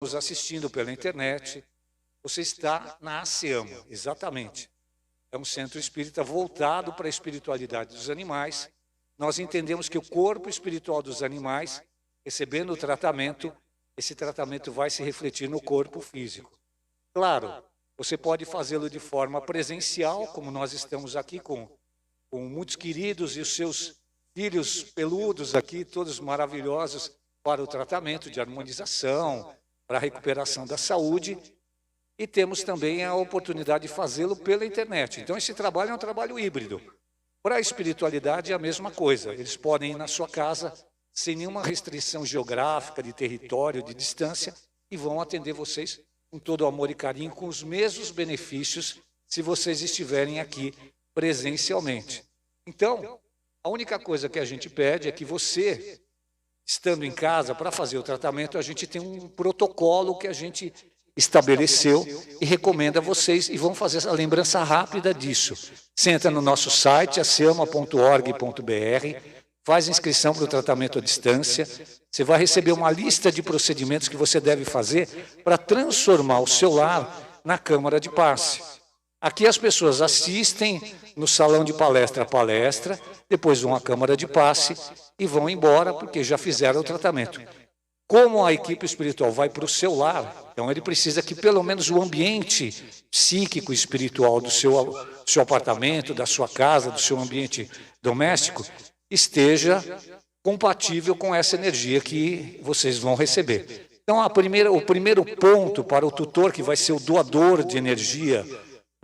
nos assistindo pela internet, você está na ASEAMO, exatamente. É um centro espírita voltado para a espiritualidade dos animais. Nós entendemos que o corpo espiritual dos animais, recebendo o tratamento, esse tratamento vai se refletir no corpo físico. Claro, você pode fazê-lo de forma presencial, como nós estamos aqui com muitos queridos e os seus filhos peludos aqui, todos maravilhosos, para o tratamento de harmonização, para a recuperação da saúde, e temos também a oportunidade de fazê-lo pela internet. Então, esse trabalho é um trabalho híbrido. Para a espiritualidade é a mesma coisa. Eles podem ir na sua casa, sem nenhuma restrição geográfica, de território, de distância, e vão atender vocês com todo o amor e carinho, com os mesmos benefícios, se vocês estiverem aqui presencialmente. Então, a única coisa que a gente pede é que você, estando em casa, para fazer o tratamento, a gente tem um protocolo que a gente estabeleceu e recomenda a vocês, e vão fazer a lembrança rápida disso. Você entra no nosso site, aseama.org.br, faz inscrição para o tratamento à distância, você vai receber uma lista de procedimentos que você deve fazer para transformar o seu lar na câmara de passe. Aqui as pessoas assistem no salão de palestra a palestra, depois vão à câmara de passe e vão embora porque já fizeram o tratamento. Como a equipe espiritual vai para o seu lar, então ele precisa que pelo menos o ambiente psíquico e espiritual do seu apartamento, da sua casa, do seu ambiente doméstico, esteja compatível com essa energia que vocês vão receber. Então, o primeiro ponto para o tutor, que vai ser o doador de energia,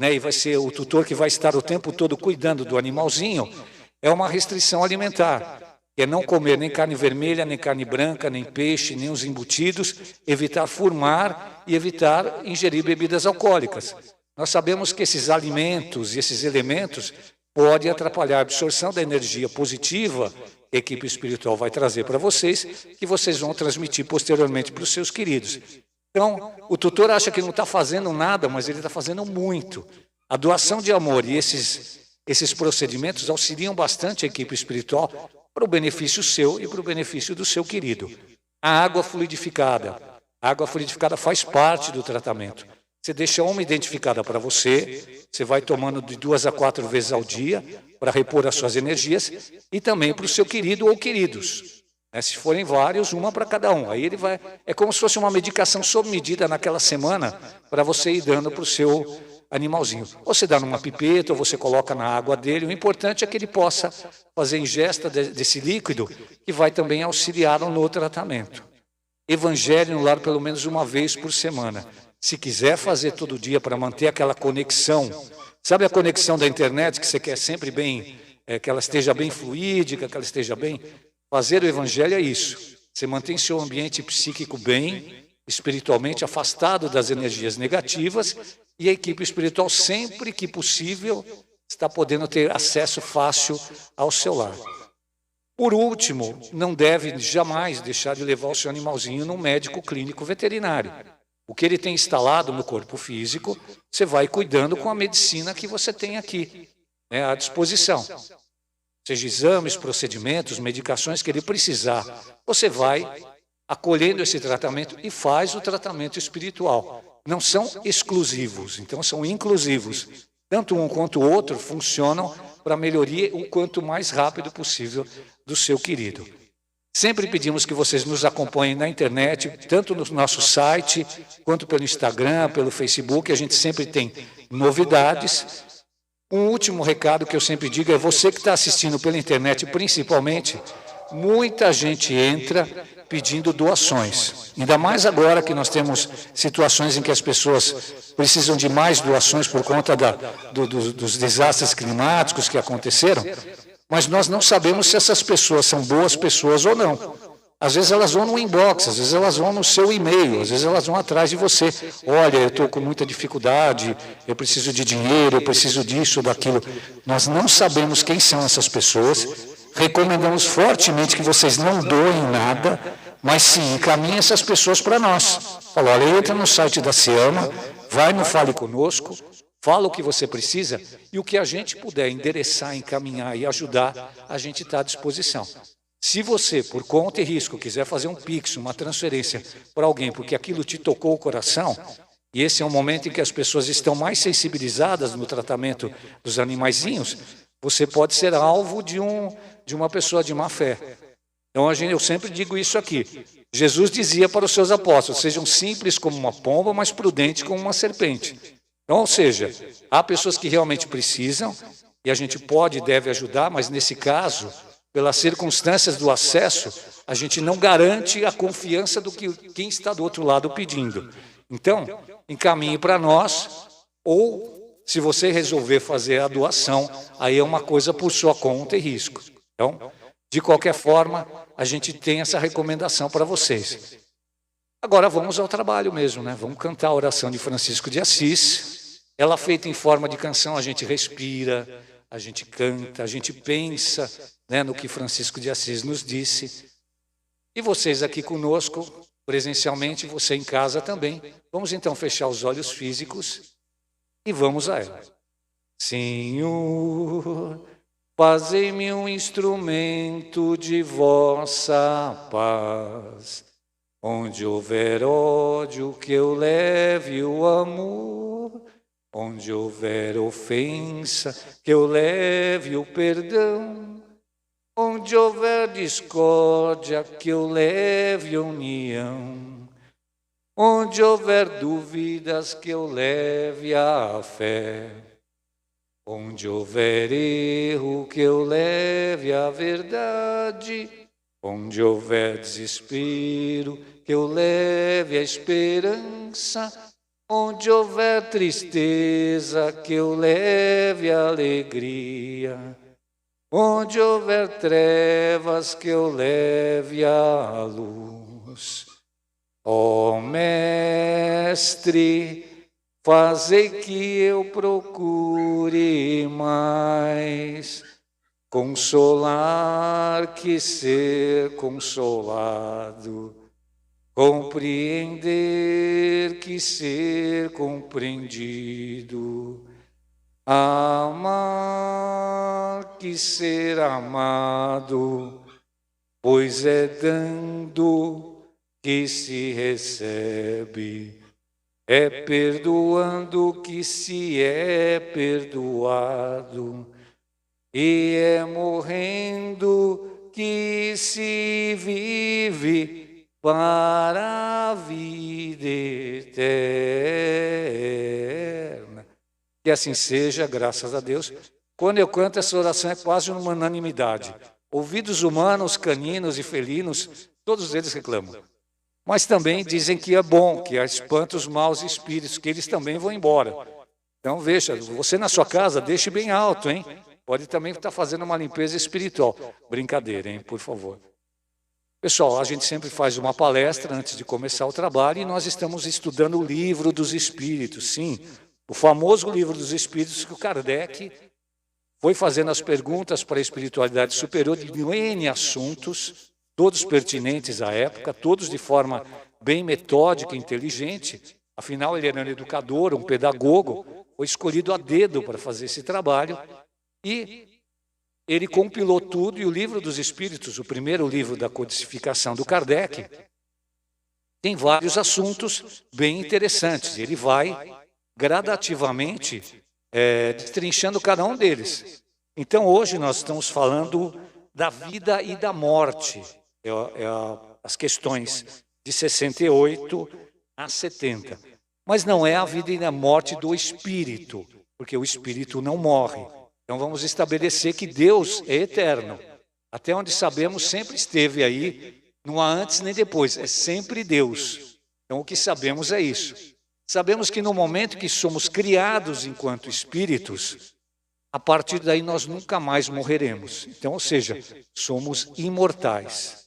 né, e vai ser o tutor que vai estar o tempo todo cuidando do animalzinho, é uma restrição alimentar. É não comer nem carne vermelha, nem carne branca, nem peixe, nem os embutidos, evitar fumar e evitar ingerir bebidas alcoólicas. Nós sabemos que esses alimentos e esses elementos podem atrapalhar a absorção da energia positiva que a equipe espiritual vai trazer para vocês, que vocês vão transmitir posteriormente para os seus queridos. Então, o tutor acha que não está fazendo nada, mas ele está fazendo muito. A doação de amor e esses procedimentos auxiliam bastante a equipe espiritual para o benefício seu e para o benefício do seu querido. A água fluidificada faz parte do tratamento. Você deixa uma identificada para você, você vai tomando de 2 a 4 vezes ao dia para repor as suas energias e também para o seu querido ou queridos. Se forem vários, uma para cada um. Aí ele vai. É como se fosse uma medicação sob medida naquela semana para você ir dando para o seu animalzinho. Ou você dá numa pipeta, ou você coloca na água dele. O importante é que ele possa fazer ingesta desse líquido, que vai também auxiliá-lo no tratamento. Evangelho no lar pelo menos uma vez por semana. Se quiser fazer todo dia para manter aquela conexão, sabe a conexão da internet que você quer sempre bem, que ela esteja bem fluídica, que ela esteja bem... Fazer o evangelho é isso. Você mantém seu ambiente psíquico bem, espiritualmente afastado das energias negativas, e a equipe espiritual, sempre que possível, está podendo ter acesso fácil ao seu lar. Por último, não deve jamais deixar de levar o seu animalzinho num médico clínico veterinário. O que ele tem instalado no corpo físico, você vai cuidando com a medicina que você tem aqui, à disposição. Seja exames, procedimentos, medicações que ele precisar, você vai acolhendo esse tratamento e faz o tratamento espiritual. Não são exclusivos, então são inclusivos. Tanto um quanto o outro funcionam para a melhoria o quanto mais rápido possível do seu querido. Sempre pedimos que vocês nos acompanhem na internet, tanto no nosso site, quanto pelo Instagram, pelo Facebook, a gente sempre tem novidades. Um último recado que eu sempre digo é você que está assistindo pela internet, principalmente, muita gente entra pedindo doações. Ainda mais agora que nós temos situações em que as pessoas precisam de mais doações por conta dos desastres climáticos que aconteceram, mas nós não sabemos se essas pessoas são boas pessoas ou não. Às vezes elas vão no inbox, às vezes elas vão no seu e-mail, às vezes elas vão atrás de você. Olha, eu estou com muita dificuldade, eu preciso de dinheiro, eu preciso disso, daquilo. Nós não sabemos quem são essas pessoas. Recomendamos fortemente que vocês não doem nada, mas sim encaminhem essas pessoas para nós. Fala, olha, entra no site da SEAMA, vai no Fale Conosco, fala o que você precisa e o que a gente puder endereçar, encaminhar e ajudar, a gente está à disposição. Se você, por conta e risco, quiser fazer um Pix, uma transferência para alguém, porque aquilo te tocou o coração, e esse é um momento em que as pessoas estão mais sensibilizadas no tratamento dos animaizinhos, você pode ser alvo de uma pessoa de má fé. Então, eu sempre digo isso aqui. Jesus dizia para os seus apóstolos, sejam simples como uma pomba, mas prudentes como uma serpente. Então, ou seja, há pessoas que realmente precisam, e a gente pode e deve ajudar, mas nesse caso, pelas circunstâncias do acesso, a gente não garante a confiança do que quem está do outro lado pedindo. Então, encaminhe para nós, ou se você resolver fazer a doação, aí é uma coisa por sua conta e risco. Então, de qualquer forma, a gente tem essa recomendação para vocês. Agora vamos ao trabalho mesmo, né? Vamos cantar a oração de Francisco de Assis. Ela feita em forma de canção, a gente respira, a gente canta, a gente pensa, né, no que Francisco de Assis nos disse. E vocês aqui conosco, presencialmente, você em casa também. Vamos então fechar os olhos físicos e vamos a ela. Senhor, fazei-me um instrumento de vossa paz. Onde houver ódio, que eu leve o amor. Onde houver ofensa, que eu leve o perdão. Onde houver discórdia, que eu leve a união. Onde houver dúvidas, que eu leve a fé. Onde houver erro, que eu leve a verdade. Onde houver desespero, que eu leve a esperança. Onde houver tristeza, que eu leve a alegria. Onde houver trevas, que eu leve a luz. Ó Mestre, fazei que eu procure mais consolar que ser consolado, compreender que ser compreendido, amar que ser amado, pois é dando que se recebe, é perdoando que se é perdoado, e é morrendo que se vive para a vida eterna. Que assim seja, graças a Deus. Quando eu canto essa oração é quase uma unanimidade. Ouvidos humanos, caninos e felinos, todos eles reclamam. Mas também dizem que é bom, que espanta os maus espíritos, que eles também vão embora. Então veja, você na sua casa, deixe bem alto, hein? Pode também estar fazendo uma limpeza espiritual. Brincadeira, hein? Por favor. Pessoal, a gente sempre faz uma palestra antes de começar o trabalho e nós estamos estudando o Livro dos Espíritos, sim. O famoso Livro dos Espíritos que o Kardec foi fazendo as perguntas para a espiritualidade superior de N assuntos, todos pertinentes à época, todos de forma bem metódica e inteligente. Afinal, ele era um educador, um pedagogo, foi escolhido a dedo para fazer esse trabalho. E ele compilou tudo, e o Livro dos Espíritos, o primeiro livro da codificação do Kardec, tem vários assuntos bem interessantes. Ele vai gradativamente destrinchando cada um deles. Então, hoje nós estamos falando da vida e da morte, as questões de 68 a 70. Mas não é a vida e a morte do espírito, porque o espírito não morre. Então vamos estabelecer que Deus é eterno. Até onde sabemos, sempre esteve aí, não há antes nem depois, é sempre Deus. Então o que sabemos é isso. Sabemos que no momento que somos criados enquanto espíritos, a partir daí nós nunca mais morreremos. Então, ou seja, somos imortais.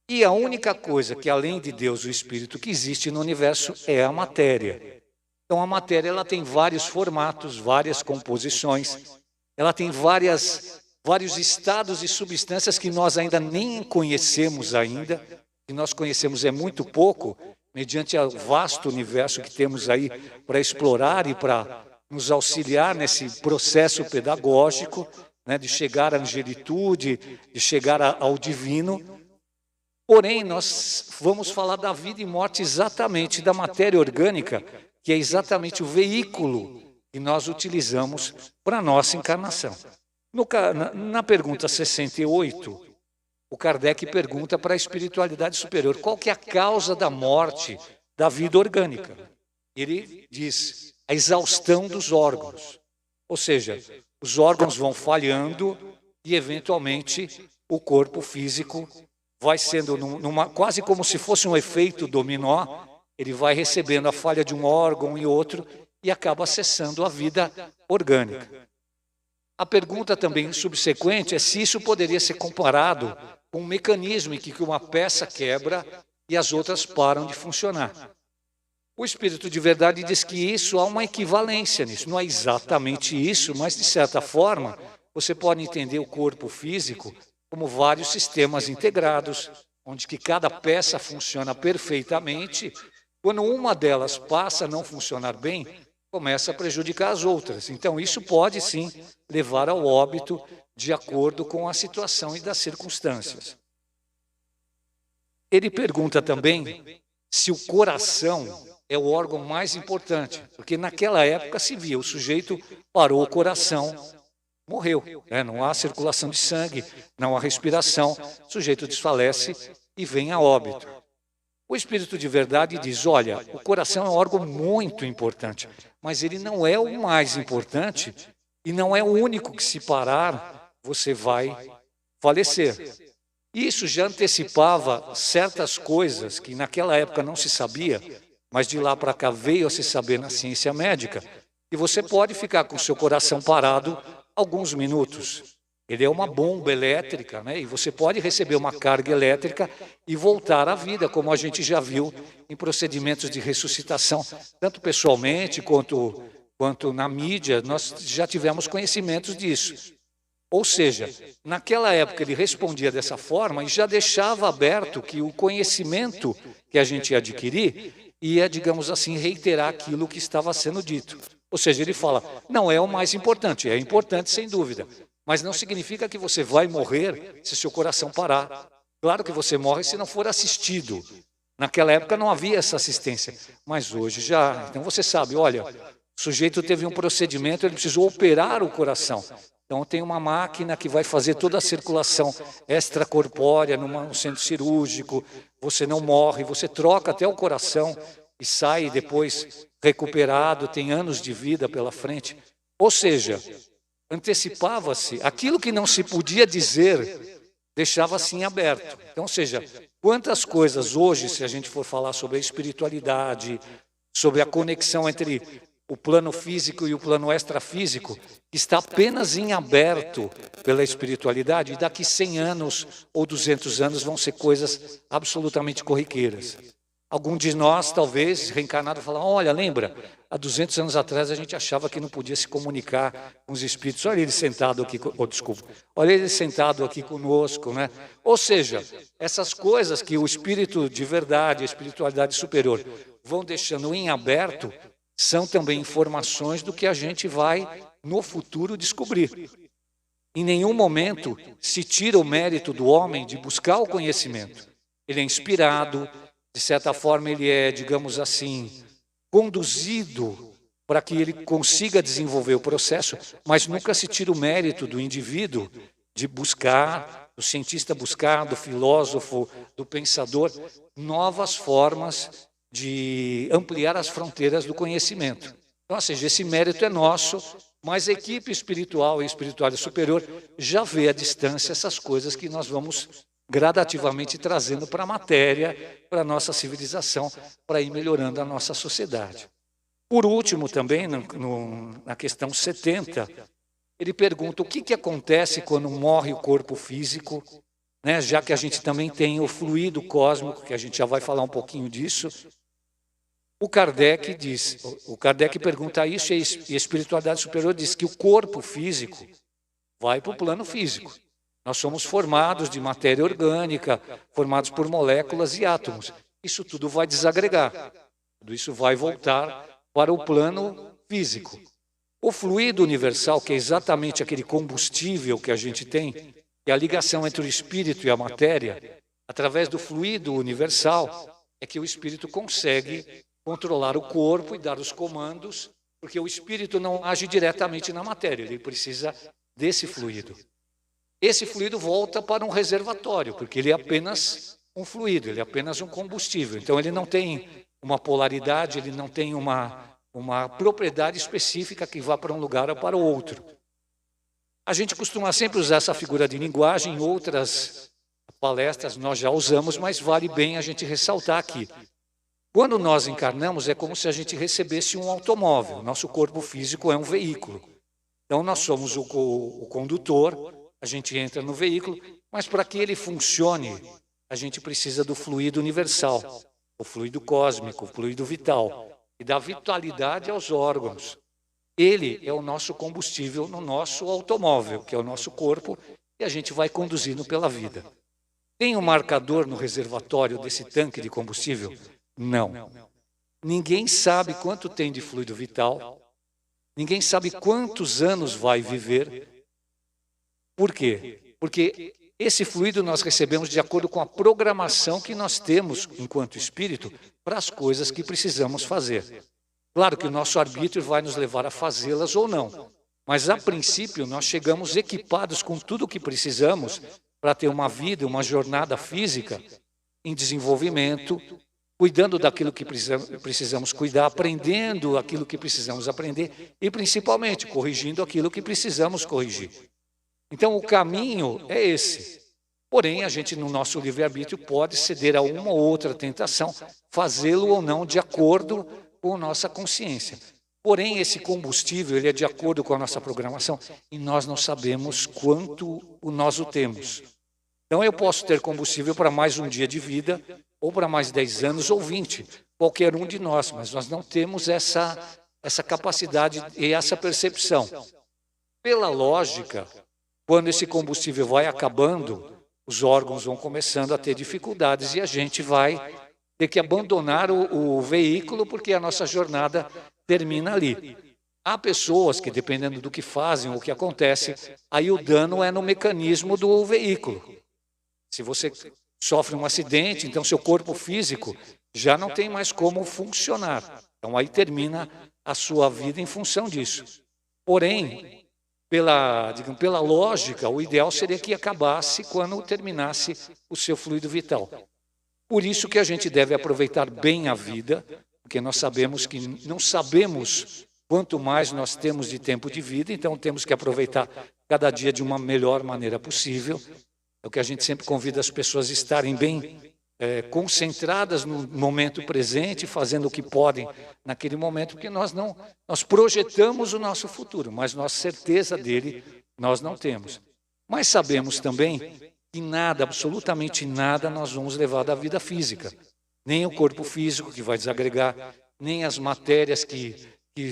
E a única coisa que além de Deus, o espírito, que existe no universo é a matéria. Então a matéria ela tem vários formatos, várias composições. Ela tem vários estados e substâncias que nós ainda nem conhecemos ainda, que nós conhecemos é muito pouco, mediante o vasto universo que temos aí para explorar e para nos auxiliar nesse processo pedagógico, né, de chegar à angelitude, de chegar ao divino. Porém, nós vamos falar da vida e morte exatamente da matéria orgânica, que é exatamente o veículo que nós utilizamos para a nossa encarnação. Na pergunta 68, o Kardec pergunta para a espiritualidade superior, qual que é a causa da morte da vida orgânica? Ele diz, a exaustão dos órgãos. Ou seja, os órgãos vão falhando e, eventualmente, o corpo físico vai sendo, quase como se fosse um efeito dominó, ele vai recebendo a falha de um órgão e outro e acaba cessando a vida orgânica. A pergunta também subsequente é se isso poderia ser comparado com um mecanismo em que uma peça quebra e as outras param de funcionar. O Espírito de Verdade diz que isso há uma equivalência nisso. Não é exatamente isso, mas, de certa forma, você pode entender o corpo físico como vários sistemas integrados, onde que cada peça funciona perfeitamente. Quando uma delas passa a não funcionar bem, começa a prejudicar as outras. Então, isso pode, sim, levar ao óbito de acordo com a situação e das circunstâncias. Ele pergunta também se o coração é o órgão mais importante, porque naquela época se via, o sujeito parou o coração, morreu, né? Não há circulação de sangue, não há respiração, o sujeito desfalece e vem a óbito. O Espírito de Verdade diz, olha, o coração é um órgão muito importante, mas ele não é o mais importante e não é o único que, se parar, você vai falecer. Isso já antecipava certas coisas que naquela época não se sabia, mas de lá para cá veio a se saber na ciência médica, que você pode ficar com o seu coração parado alguns minutos. Ele é uma bomba elétrica, né? E você pode receber uma carga elétrica e voltar à vida, como a gente já viu em procedimentos de ressuscitação, tanto pessoalmente quanto na mídia, nós já tivemos conhecimentos disso. Ou seja, naquela época ele respondia dessa forma e já deixava aberto que o conhecimento que a gente ia adquirir ia, digamos assim, reiterar aquilo que estava sendo dito. Ou seja, ele fala, não é o mais importante, é importante sem dúvida, mas não significa que você vai morrer se seu coração parar. Claro que você morre se não for assistido. Naquela época não havia essa assistência, mas hoje já. Então você sabe, olha, o sujeito teve um procedimento, ele precisou operar o coração. Então tem uma máquina que vai fazer toda a circulação extracorpórea num centro cirúrgico, você não morre, você troca até o coração e sai depois recuperado, tem anos de vida pela frente. Ou seja, antecipava-se, aquilo que não se podia dizer, deixava-se em aberto. Então, ou seja, quantas coisas hoje, se a gente for falar sobre a espiritualidade, sobre a conexão entre o plano físico e o plano extrafísico, que está apenas em aberto pela espiritualidade, e daqui 100 anos ou 200 anos vão ser coisas absolutamente corriqueiras. Algum de nós, talvez, reencarnado, falar, olha, lembra, há 200 anos atrás a gente achava que não podia se comunicar com os espíritos. Olha ele sentado aqui, olha ele sentado aqui conosco, né? Ou seja, essas coisas que o espírito de verdade, a espiritualidade superior, vão deixando em aberto, são também informações do que a gente vai, no futuro, descobrir. Em nenhum momento se tira o mérito do homem de buscar o conhecimento. Ele é inspirado, de certa forma ele é, digamos assim, conduzido para que ele consiga desenvolver o processo, mas nunca se tira o mérito do indivíduo de buscar, do cientista buscar, do filósofo, do pensador, novas formas de ampliar as fronteiras do conhecimento. Então, ou seja, esse mérito é nosso, mas a equipe espiritual e espiritualidade superior já vê à distância essas coisas que nós vamos gradativamente trazendo para a matéria, para a nossa civilização, para ir melhorando a nossa sociedade. Por último, também, na questão 70, ele pergunta o que acontece quando morre o corpo físico, né, já que a gente também tem o fluido cósmico, que a gente já vai falar um pouquinho disso. O Kardec pergunta isso, e a espiritualidade superior diz que o corpo físico vai para o plano físico. Nós somos formados de matéria orgânica, formados por moléculas e átomos. Isso tudo vai desagregar, tudo isso vai voltar para o plano físico. O fluido universal, que é exatamente aquele combustível que a gente tem, que é a ligação entre o espírito e a matéria, através do fluido universal, é que o espírito consegue controlar o corpo e dar os comandos, porque o espírito não age diretamente na matéria, ele precisa desse fluido. Esse fluido volta para um reservatório, porque ele é apenas um fluido, ele é apenas um combustível. Então, ele não tem uma polaridade, ele não tem uma propriedade específica que vá para um lugar ou para o outro. A gente costuma sempre usar essa figura de linguagem, em outras palestras nós já usamos, mas vale bem a gente ressaltar aqui. Quando nós encarnamos, é como se a gente recebesse um automóvel. Nosso corpo físico é um veículo. Então, nós somos o condutor, a gente entra no veículo, mas para que ele funcione, a gente precisa do fluido universal, o fluido cósmico, o fluido vital, e dá vitalidade aos órgãos. Ele é o nosso combustível no nosso automóvel, que é o nosso corpo, e a gente vai conduzindo pela vida. Tem um marcador no reservatório desse tanque de combustível? Não. Ninguém sabe quanto tem de fluido vital, ninguém sabe quantos anos vai viver. Por quê? Porque esse fluido nós recebemos de acordo com a programação que nós temos, enquanto espírito, para as coisas que precisamos fazer. Claro que o nosso arbítrio vai nos levar a fazê-las ou não, mas, a princípio, nós chegamos equipados com tudo o que precisamos para ter uma vida, uma jornada física em desenvolvimento, cuidando daquilo que precisamos cuidar, aprendendo aquilo que precisamos aprender e, principalmente, corrigindo aquilo que precisamos corrigir. Então, o caminho é esse. Porém, a gente, no nosso livre-arbítrio, pode ceder a uma ou outra tentação, fazê-lo ou não de acordo com a nossa consciência. Porém, esse combustível, ele é de acordo com a nossa programação e nós não sabemos quanto nós o temos. Então, eu posso ter combustível para mais um dia de vida, ou para mais 10 anos, ou 20, qualquer um de nós, mas nós não temos essa capacidade e essa percepção. Pela lógica, quando esse combustível vai acabando, os órgãos vão começando a ter dificuldades e a gente vai ter que abandonar o veículo porque a nossa jornada termina ali. Há pessoas que, dependendo do que fazem ou o que acontece, aí o dano é no mecanismo do veículo. Se você sofre um acidente, então seu corpo físico já não tem mais como funcionar. Então aí termina a sua vida em função disso. Porém, pela lógica, o ideal seria que acabasse quando terminasse o seu fluido vital. Por isso que a gente deve aproveitar bem a vida, porque nós sabemos que não sabemos quanto mais nós temos de tempo de vida, então temos que aproveitar cada dia de uma melhor maneira possível. É o que a gente sempre convida as pessoas a estarem bem concentradas no momento presente, fazendo o que podem naquele momento, porque nós projetamos o nosso futuro, mas nossa certeza dele nós não temos. Mas sabemos também que nada, absolutamente nada, nós vamos levar da vida física. Nem o corpo físico que vai desagregar, nem as matérias que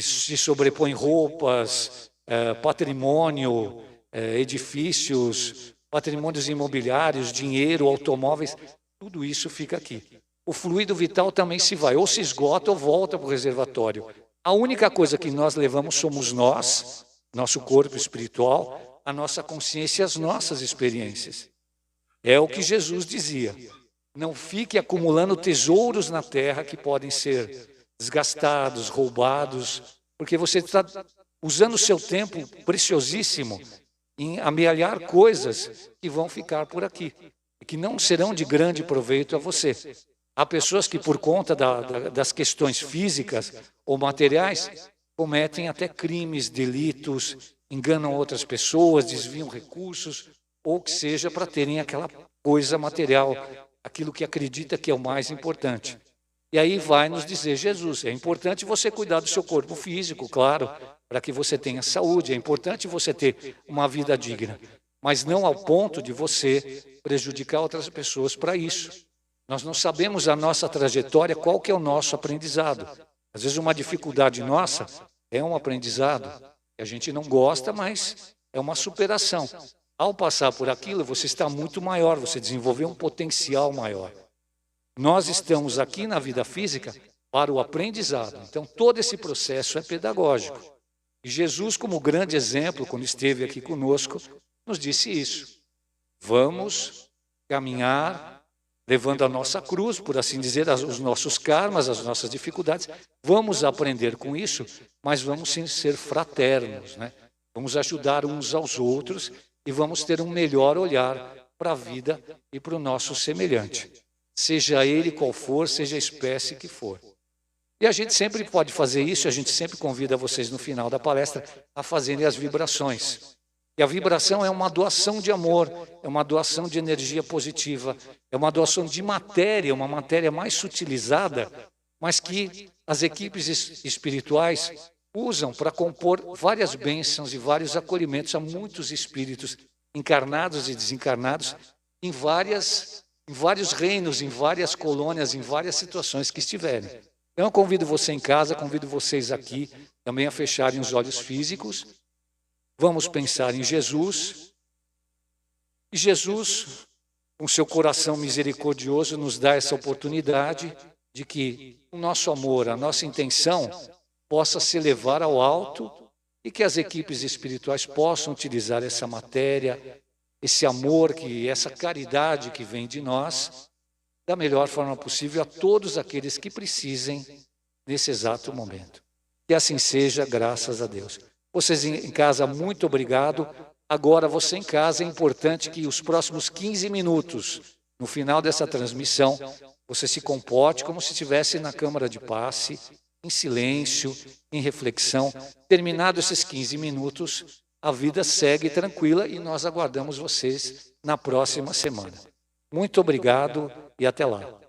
se sobrepõem, roupas, patrimônio, edifícios, patrimônios imobiliários, dinheiro, automóveis, tudo isso fica aqui. O fluido vital também se vai, ou se esgota ou volta para o reservatório. A única coisa que nós levamos somos nós, nosso corpo espiritual, a nossa consciência e as nossas experiências. É o que Jesus dizia. Não fique acumulando tesouros na terra que podem ser desgastados, roubados, porque você está usando o seu tempo preciosíssimo em amealhar coisas que vão ficar por aqui e que não serão de grande proveito a você. Há pessoas que, por conta das questões físicas ou materiais, cometem até crimes, delitos, enganam outras pessoas, desviam recursos, ou que seja para terem aquela coisa material, aquilo que acredita que é o mais importante. E aí vai nos dizer Jesus, é importante você cuidar do seu corpo físico, claro, para que você tenha saúde, é importante você ter uma vida digna, mas não ao ponto de você prejudicar outras pessoas para isso. Nós não sabemos a nossa trajetória, qual que é o nosso aprendizado. Às vezes uma dificuldade nossa é um aprendizado, que a gente não gosta, mas é uma superação. Ao passar por aquilo, você está muito maior, você desenvolveu um potencial maior. Nós estamos aqui na vida física para o aprendizado. Então, todo esse processo é pedagógico. E Jesus, como grande exemplo, quando esteve aqui conosco, nos disse isso. Vamos caminhar, levando a nossa cruz, por assim dizer, os nossos karmas, as nossas dificuldades. Vamos aprender com isso, mas vamos sim ser fraternos, né? Vamos ajudar uns aos outros e vamos ter um melhor olhar para a vida e para o nosso semelhante. Seja ele qual for, seja a espécie que for. E a gente sempre pode fazer isso, a gente sempre convida vocês no final da palestra a fazerem as vibrações. E a vibração é uma doação de amor, é uma doação de energia positiva, é uma doação de matéria, uma matéria mais sutilizada, mas que as equipes espirituais usam para compor várias bênçãos e vários acolhimentos a muitos espíritos encarnados e desencarnados em vários reinos, em várias colônias, em várias situações que estiverem. Então, eu convido você em casa, convido vocês aqui também a fecharem os olhos físicos. Vamos pensar em Jesus. E Jesus, com seu coração misericordioso, nos dá essa oportunidade de que o nosso amor, a nossa intenção, possa se elevar ao alto e que as equipes espirituais possam utilizar essa matéria, esse amor, essa caridade que vem de nós, da melhor forma possível a todos aqueles que precisem nesse exato momento. Que assim seja, graças a Deus. Vocês em casa, muito obrigado. Agora, você em casa, é importante que os próximos 15 minutos, no final dessa transmissão, você se comporte como se estivesse na câmara de passe, em silêncio, em reflexão. Terminados esses 15 minutos, a vida segue tranquila e nós aguardamos vocês na próxima semana. Muito obrigado e até lá.